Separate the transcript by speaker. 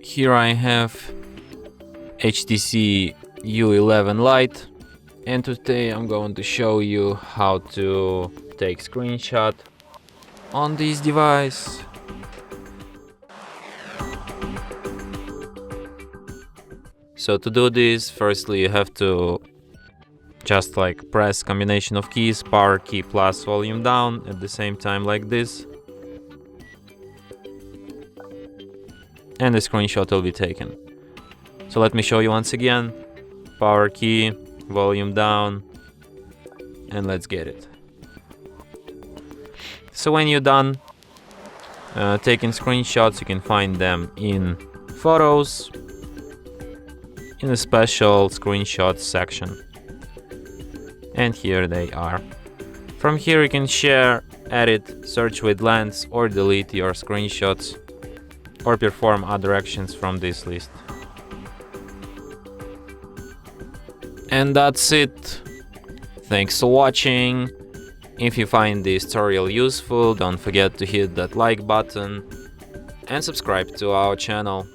Speaker 1: Here I have HTC U11 Life, and today I'm going to show you how to take screenshot on this device. So to do this, firstly you have to just press combination of keys, power key plus volume down at the same time like this, and the screenshot will be taken. So let me show you once again. Power key, volume down, and let's get it. So when you're done taking screenshots, you can find them in Photos, in a special screenshot section. And here they are. From here you can share, edit, search with lens, or delete your screenshots, or perform other actions from this list. And that's it. Thanks for watching. If you find this tutorial useful, don't forget to hit that like button and subscribe to our channel.